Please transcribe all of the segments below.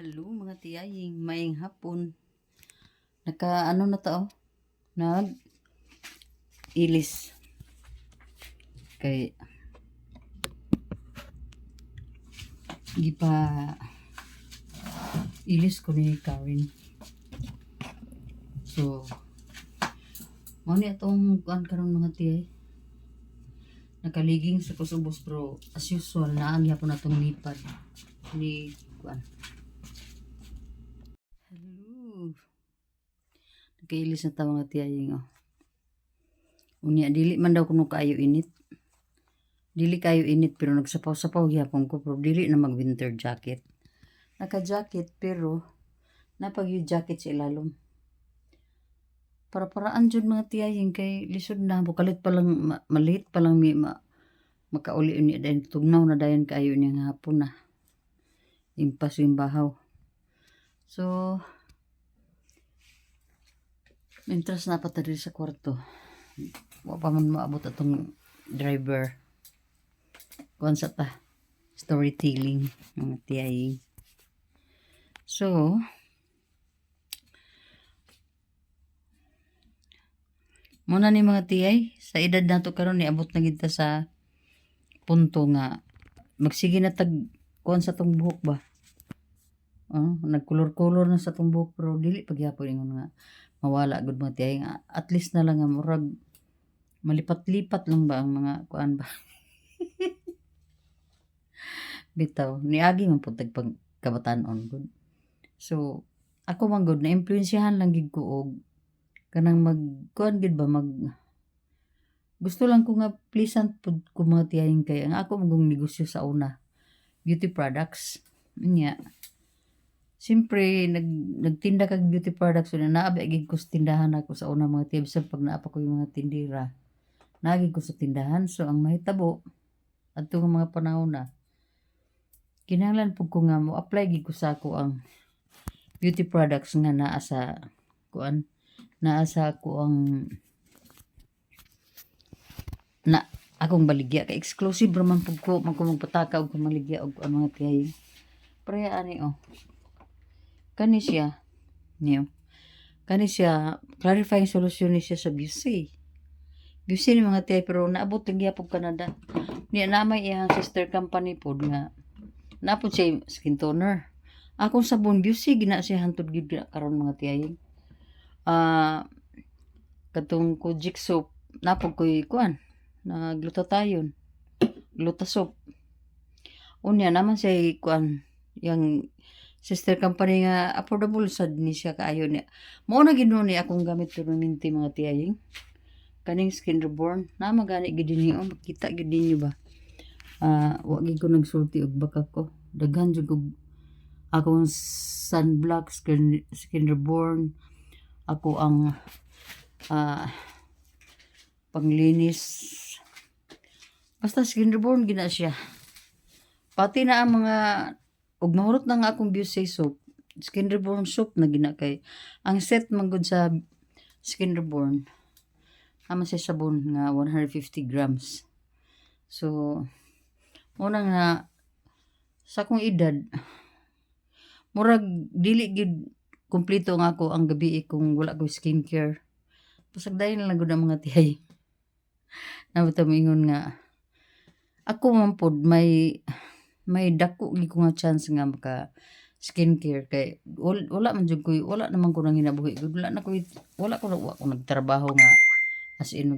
Hello mga tiyaying, maing hapon. Naka na to, nag ilis. Kay gipa ilis ko ni Karen. So, mo ni atong kuan karon mga tiyay. Nakaliging sa kusubos pero as usual naang yapon atong lipad ni kuan. Hello. Nagkailis na ta mga tiyaying oh. Unya dili man daw kuno kaayo init. Dili kayo init pero nagsapaw-sapaw gyapon ko pero dili na mag winter jacket. Naka-jacket pero napag yung jacket sa ilalom. Para-paraan jud mga tiyaying kay lisod na bukalit pa lang malit pa lang makauli ni dayon tugnaw na dayon kayo niya hapon na. Impas yung bahaw. So Mintras na patadiri sa kwarto. Wa pa man maabot atong driver. Kuan sa ta. Storytelling mga tiyaying. So, muna ni mga tiyay, sa edad nato karon ni abot na gid ta sa punto nga magsige na tag kuan sa tong buhok ba. Nagkulor-kulor na sa tong buhok pero dili pagyapon ingon nga mawala gud mga tiyay nga at least na lang nga murag malipat-lipat lang ba ang mga kuan ba. Bitaw niagi man pud tag pagkabatan-on gud. So ako man gud na impluwensyahan lang gid ko og kanang magkuan gid ba gusto lang ko nga pleasant pud ko mga tiyaying kay ang ako magong negosyo sa una beauty products nya siyempre nagtinda kag beauty products so naabi gid ko sa tindahan ako sa una mga tips pag naapa ko yung mga tindira nagi ko sa tindahan so ang mahitabo adto nga mga panahon na kinahanglan pud ko nga mo apply gid ko sa ako ang beauty products nga naa sa kuan naa sa ako ang na akong baligya kay exclusive ra man pud ko magpataka og maligya og ano mga tiyay pre ani kani siya niyo kani siya clarifying solution ni siya sa BC ni mga tiyay pero naabot lang gyapon Canada niya na may iyang sister company pod nga napod siya skin toner akong sabon BC gina siya hantod gid karon mga tiyay katong Kojic soap napod ko'y kuan na glutathione glutasop unya naman siya kuan yang sister company nga affordable sad ni siya kaayo niya mao na gid ni akong gamit permanente mga tiyaying kaning Skin Reborn na magani gid niyo makita gid ninyo ba wa gid ko nagsulti og baka ko daghan jud og akong sunblock Skin Reborn ako ang panglinis basta Skin Reborn gina siya pati na ang mga ug mahurot na nga akong Beauty soap Skin Reborn soap na gina kay ang set man gud sa Skin Reborn ama siya sabon nga 150 grams so una nga sa akong edad murag dili gid kumpleto nga ako ang gabi kung wala ko skincare pasagdayon na lang gud ang mga tiyay nabata moingon nga ako man pod may dako gi ko nga chance nga maka skincare kay wala man jud ko wala naman ko nang hinabuhi wala ko nagtrabaho nga as in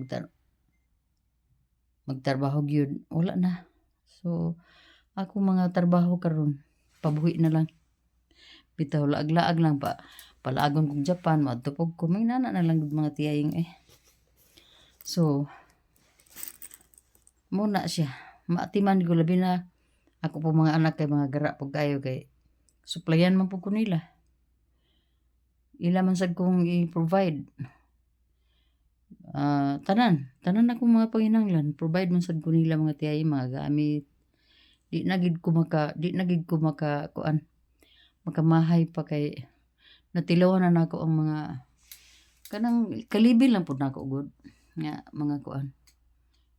magtrabaho gyud wala na so ako mga trabaho karon pabuhi na lang bitaw laag-laag lang pa palaagon kog Japan maadtupog ko may nana na lang gud mga tiyaying so muna siya maatiman ko labi na ako po mga anak kay mga gara pag kayo kay supplyan man po ko nila ila man sad kong i-provide tanan ako mga panginahanglan provide man sad ko nila mga tiyay mga gamit di na gid ko maka kuan makamahay pa kay natilawan na nako ang mga kanang kalibil lang pud nako good nga mga kuan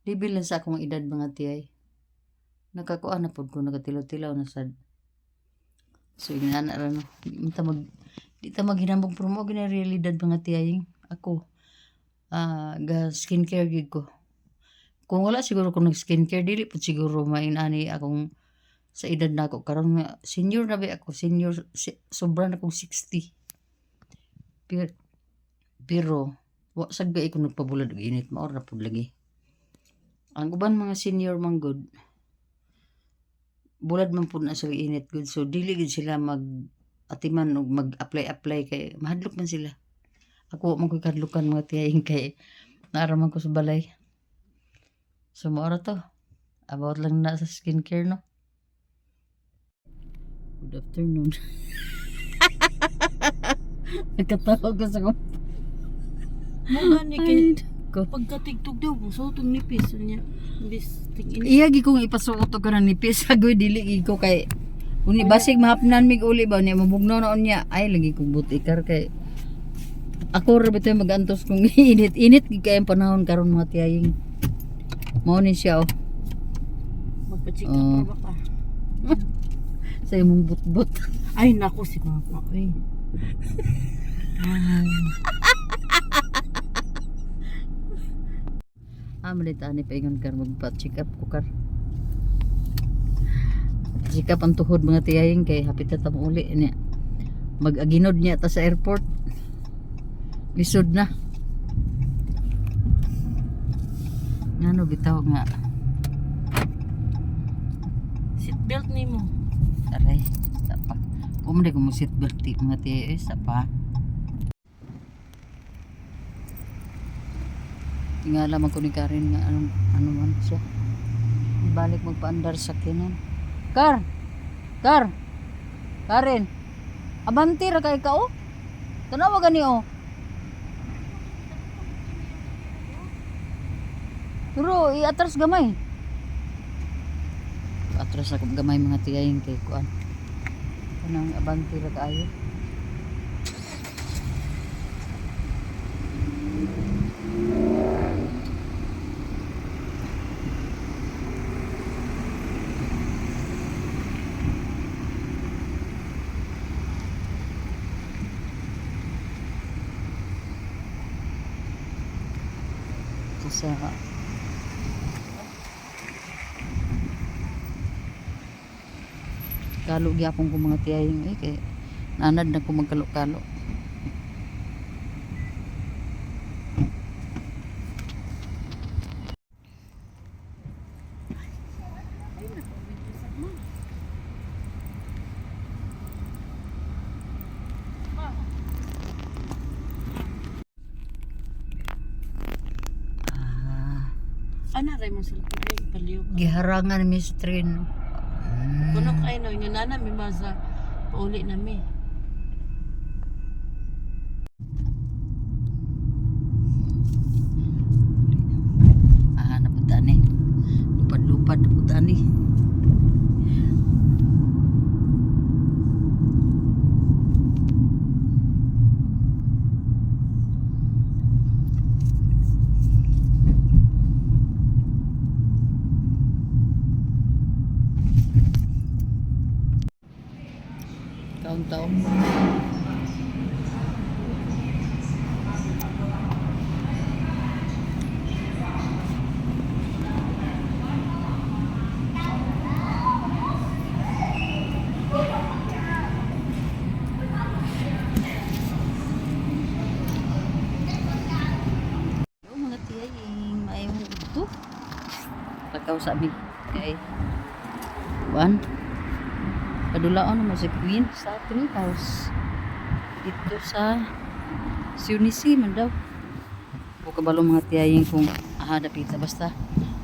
libil lang sa akong edad mga tiyay nakakuan na pud ko nagatilaw-tilaw na sad So inana ra no. Di ta maghinambog pero mo gina realidad mga tiyaying. Ako ga skincare gid ko. Kung wala siguro ko nag-skincare dili pud siguro mainani akong sa edad nako karon nga senior na ba ako, senior sobra na kong 60. Pero, pero wa sad ba ko nagpabulad og init maor na pud lagi. Ang uban mga senior man good bulad man pud na sa init good so dili gid sila atiman og mag-apply kay mahadlok man sila. Ako wa man ko'y kadlukan mga tiyahing kay naaraman ko sa balay. So maora to. About lang na sa skincare no. Good afternoon. Nagkatawag ko sa ko. Mga ni kay Ko. pagkatigtog daw buso tong nipis niya. Bis tingin. Iya gi kong ipasuot og kanang nipis agoy dili gi ko kay uni basig mahapnan mig uli ba niya mabugnaw na niya ay lagi kong butikar kay ako ra bitaw magantos kung init gi kay ang panahon karon mga tiyaying. Mao ni siya oh. Magpa-check Oh. up pa ba ka? Sa imong butbut. Ay nako si mama. Ay. Malita ni paingon kar magpa-check up ko kar. Check up ang tuhod mga tiyaying kay hapit na tamo uli niya. Mag-aginod niya ta sa airport. Lisod na. Ngano bitaw nga. Seatbelt ni mo. Aray, sapa. Kung hindi ko mo seatbelt mga tiyay, sapa. Tingala man ko ni Karen nga ano man siya. Balik magpaandar sa kinan. Karen. Abanti ra kay ka oh. Tanawa gani oh. Pero iatras gamay. Atras ako gamay mga tiyaying kay kuan. Kanang abanti ra kaayo. Sa kalo gyapon ko mga tiyaying kay nanad na ko magkalo-kalo. Ana ray mo sa paliw. Giharangan mi sa train no. Kuno kay no inyo nana mi masa pauli na mi. Napunta ni. Lupad napunta ni. Taon-taon. Mga tiyaying maayon ito. Pagkaw sa amin kay Juan. Padulaon naman si Queen sa tree house. Dito sa Sunisi man daw. O kabalo mga tiyaying kung dapita basta.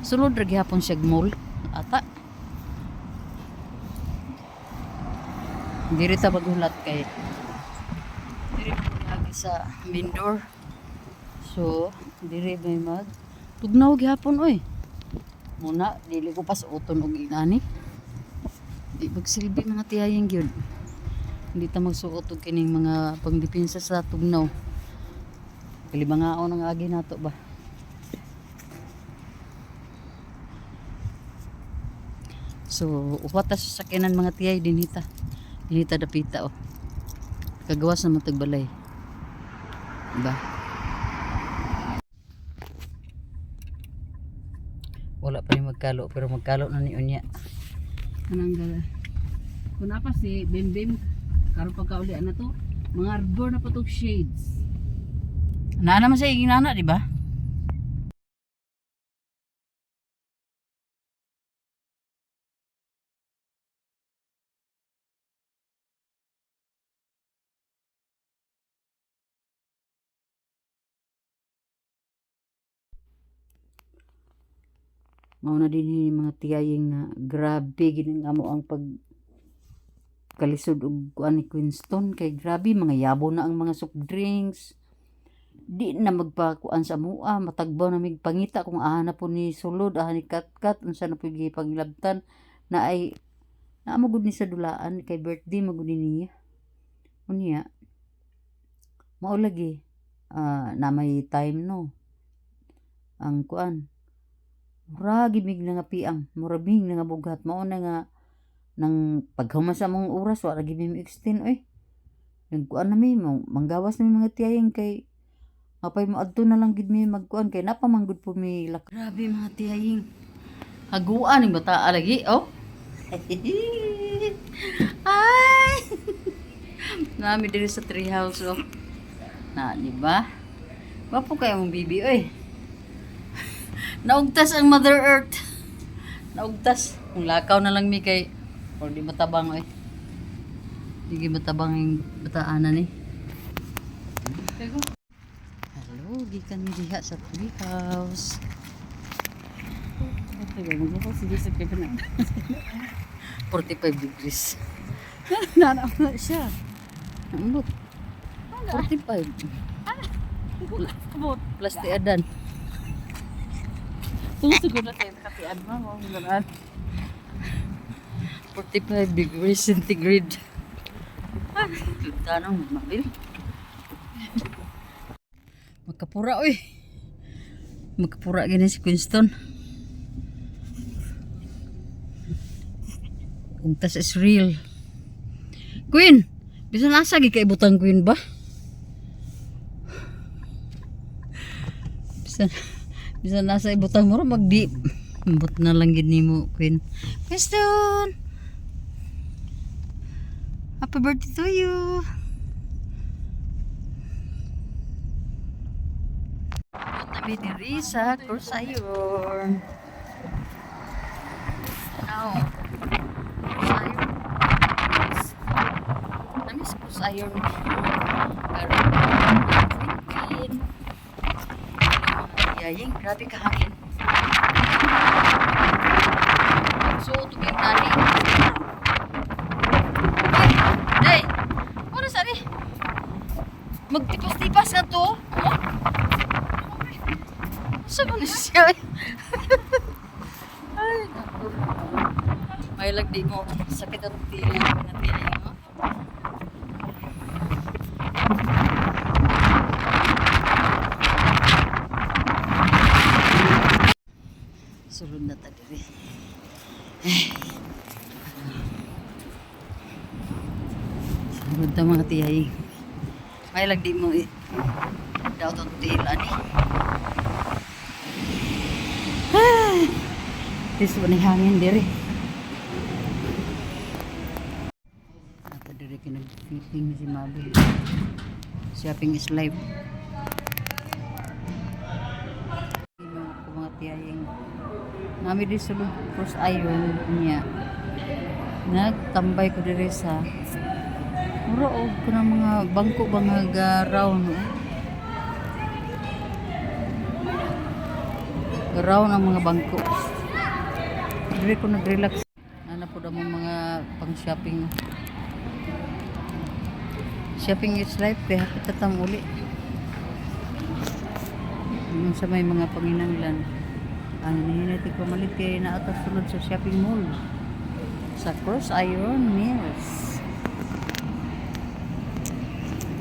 Sulod ra gihapon siya mall ata. Diri ta paghulat kay diri lagi sa main door. So, diri may mag tugnaw gihapon oy. Muna dili ko pas uton og inani. Di magsilbi mga tiyayang gyud. Hindi ta magsuot og kining mga pangdepensa sa tugnaw. Kalibangaon ang agi nato ba. So, upat ta sa sakinan mga tiyay dinhita. Hinita dapita oh. Kagawas na matagbalay. Diba? Wala pa ni magkalo pero magkalo na ni unya. Kanang gala. Kung apa si Bim Bim, karon pagkauli na to, mga arbor na patog shades. Naa naman sa iginana, di ba? Mao na din yung mga tiyaying nga grabe gining amo ang pag kalisod og kuan ni Queenstown kay grabe mga yabo na ang mga soft drinks. Di na magpakuan sa mua, matagbaw na mig pangita kung aha na po ni sulod, aha ni katkat, unsa na po pangilabtan na ay naamo gud ni sa dulaan kay birthday magud niya. Unya mao lagi na may time no. Ang kuan mura gimig na nga piang, mura bing na nga bugat, mao na nga nang paghuman sa mong oras wala gid mi extend oy. Nagkuan na mi manggawas na mi mga tiyayeng kay mapay mo adto na lang gid mi magkuan kay napamanggod po mi lak. Grabe mga tiyayeng. Haguan ning bata lagi oh. Ay. Nami diri sa tree house oh. Na di ba? Wapo kay mong bibi oy. Naugtas ang Mother Earth. Naugtas. Kung lakaw na lang mi kay or di matabang oy. Di matabang yung bataan na ni. Hello, gikan mi diha sa tree house. Sige, magbukas sige sa kay kana. 45 degrees. Nana na siya. Ambot. 45. Kabot. Plus ti adan. Ito siguro tayo nakatian mo. Mga 45 degrees centigrade. Tanong mabil. Magkapura oy. Magkapura gini si Queenstown. Kung tas is real. Queen, bisa nasa gi kay butang Queen ba? Bisa nasa ibutang mo magdi. But na lang gid nimo Queen. Queenstown. Happy birthday to you. Tabi ni Risa, Crusayon. Ow. Crusayon. Namis Crusayon. Pero, Queen. Yaying, grabe kahangin. So, tuging tali. Hey! Ano sabi? Magtipas-tipas na to? Oh? Saan na siya? Ay, naku. May lagdi mo. Sakit ang tili. Mo. Sulod na tayo. Sulod na mga tiyay. May lagdi mo daw itong tila ni. This one hangin diri. Ata diri kinag-fitting si Mabil. Shopping is life. Mga tiyayeng nami di sulod cross ayon niya. Nagtambay ko diri sa mura og kanang mga bangko mga round no. Round ang mga bangko. Dili ko nag-relax. Ana po damong mga pang-shopping. Shopping is life kaya tatam uli. Yung sa may mga panginanglan. Ano nihinati ko malit kaya naatas sulod sa shopping mall. Sa Cross Iron Mills.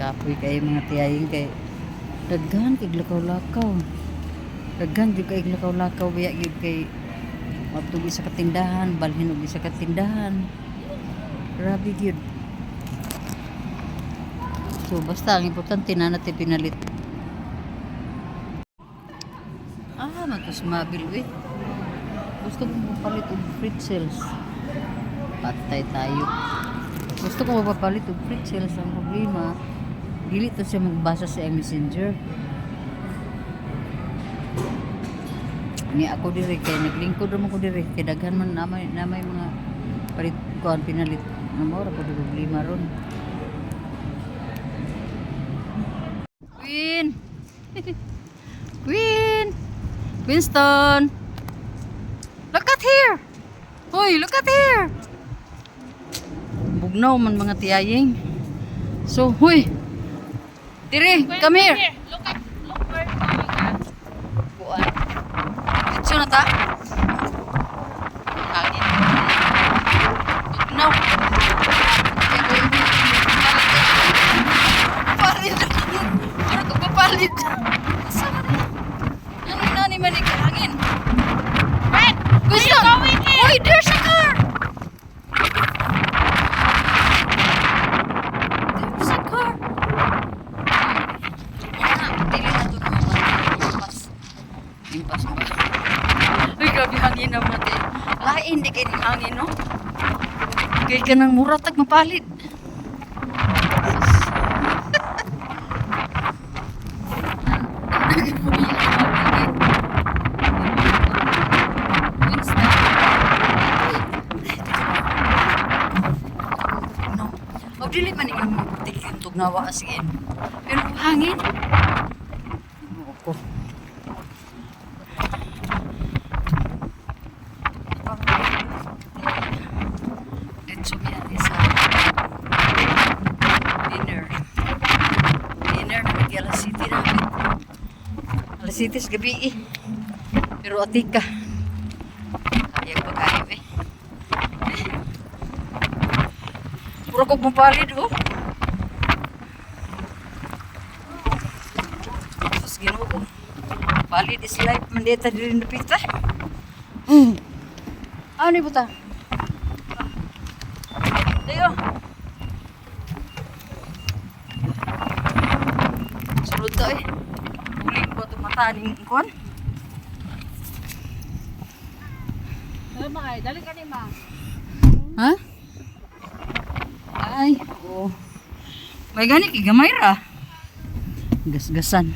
Kapoy kayo mga tiyaying kay daghan kay lakaw-lakaw. Daghan jud kay lakaw-lakaw biya gyud kay matugi sa katindahan, balhin og sa katindahan. Grabe gyud. So basta ang importante na natin pinalit. Matos mabil eh. Gusto ko mapapalit og pretzels. Patay tayo. Gusto ko mapapalit og pretzels. Ang problema, dili to siya magbasa sa messenger. Ni ako diri kay naglingkod ra ko diri kay daghan man namay mga palit kuan pinalit. Amo ra ko di problema ron. Queen. Queen. Winston. Look at here. Hoy, look at here. Bugnaw man mga tiyaying. So, hoy. Tiri, come here. Look where it's going at. Buan. Dito na ta. Hangin. Bugnaw. Papalit. Ano ka papalit? Saan na? Nani manig hangin. Red! Gusto. Hoy, there's a car. There's a car. Dili na to limpas. Limpas ba? Uy, grabe hangin na mati. Lain di kayo ng hangin, no? Kaya ka ng muratag mapalit. Dili man yung tikim tugnawa sige. Pero hangin. Ako. Dito yan isa. Dinner. Dinner na may alas city namin. Alas city sa gabi eh. Pero atika. Kaya pa kayo eh. Puro kong mapalid, oh. Tapos ginoo. Palid is life. Mandeta din na pita. Ano yung buta? Dayo. Sunod to eh. Huling ko itong mataning ikon. Dali ka ni ma. Ha? Ay, oo. May gani kay gamay ra. Gasgasan.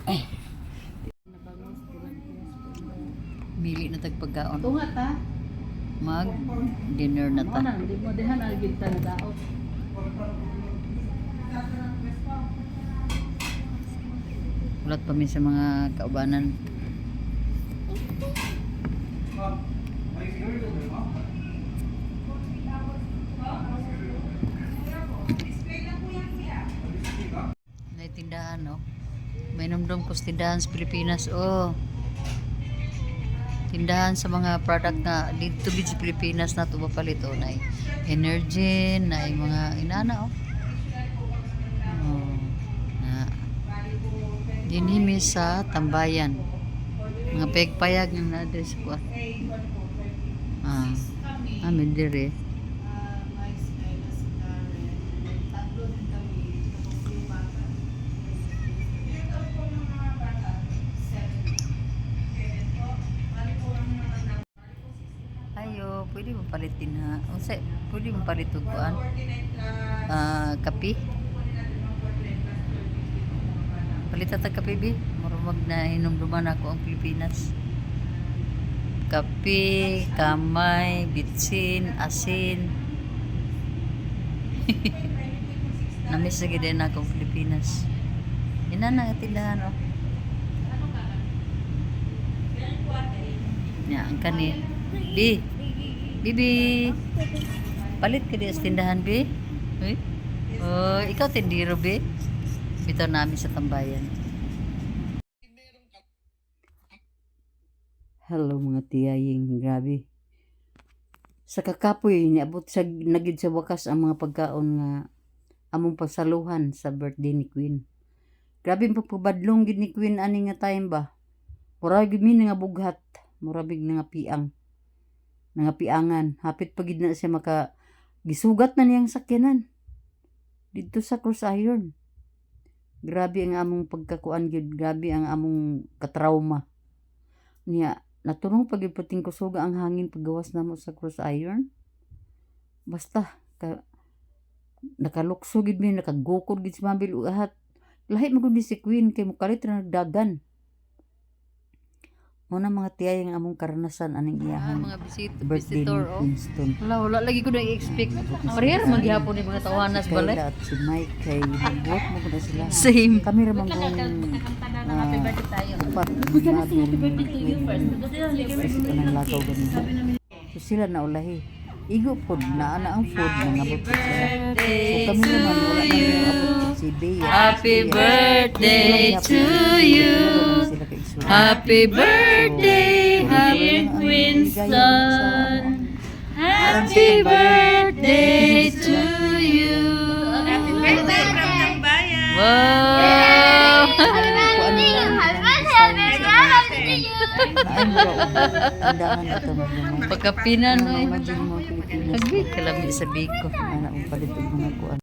Ay. Mili na tagpagkaon. Tunga ta. Mag dinner na ta. Ano, di mo dihan algid ta na daot. Ulat pa mi sa mga kaubanan. May tindahan, no? May namdom ko sa tindahan sa Pilipinas. Oh. Tindahan sa mga product na dito gid sa Pilipinas na ito mapalit. Oh, na energy, na mga inana, oh. Oh. Na. Dinhimi sa tambayan. Mga pegpayag ng na-address ko. Amin dire. Ayo, pwede mo palitin ha. Unsa, pwede mo palit og kuan? Kape. Palita ta kape bi. Marumag na hinumduman ako ang Pilipinas. Kape, kamay, bitsin, asin. Namiss na gid na akong Pilipinas. Ina na tindahan oh. Ya, ang kani. Bi. Bibi. Palit ka di sa tindahan, bi. Uy. Oh, ikaw tindiro, bi. Bitaw namin sa tambayan. Hello mga tiyaying, grabe. Sa kakapoy, niabot sa nagid sa wakas ang mga pagkaon nga among pasaluhan sa birthday ni Queen. Grabe pa pabadlong gid ni Queen ani nga time ba. Mura gid mi nga bughat, mura big nga piang. Nga piangan, hapit pa gid na siya Gisugat na niyang sakyanan. Dito sa Cross Iron. Grabe ang among pagkakuan gyud, grabe ang among katrauma. Niya naturong pagiputing kusuga ang hangin paggawas namo sa Cross Iron. Basta nakalukso gid mi, nakagukod gid si Mabil ug ahat. Lahi magud ni si Queen kay mukalit ra nagdagan. Muna mga tiyay ang among karanasan aning iyahang mga birthday ni Winston. Wala lagi ko na-expect. Parehar maghihapon ni mga tawanas Si balay. Kayla at si Mike kay nagbuot mo na sila. Same. Kami ramang kung upat na kanang lakaw ganun. So sila na ulahi. Igo pod na ang food na nabot sila. So kami naman wala na yung abot si Bea. Happy birthday to you. Happy birthday, dear Winston. Happy birthday to you. Happy birthday from Tambayan. Wow. Pagkapinan, no? Imagine mo Pilipinas. Agbi, kalami sa biko. Anak mo palit og mga kuan.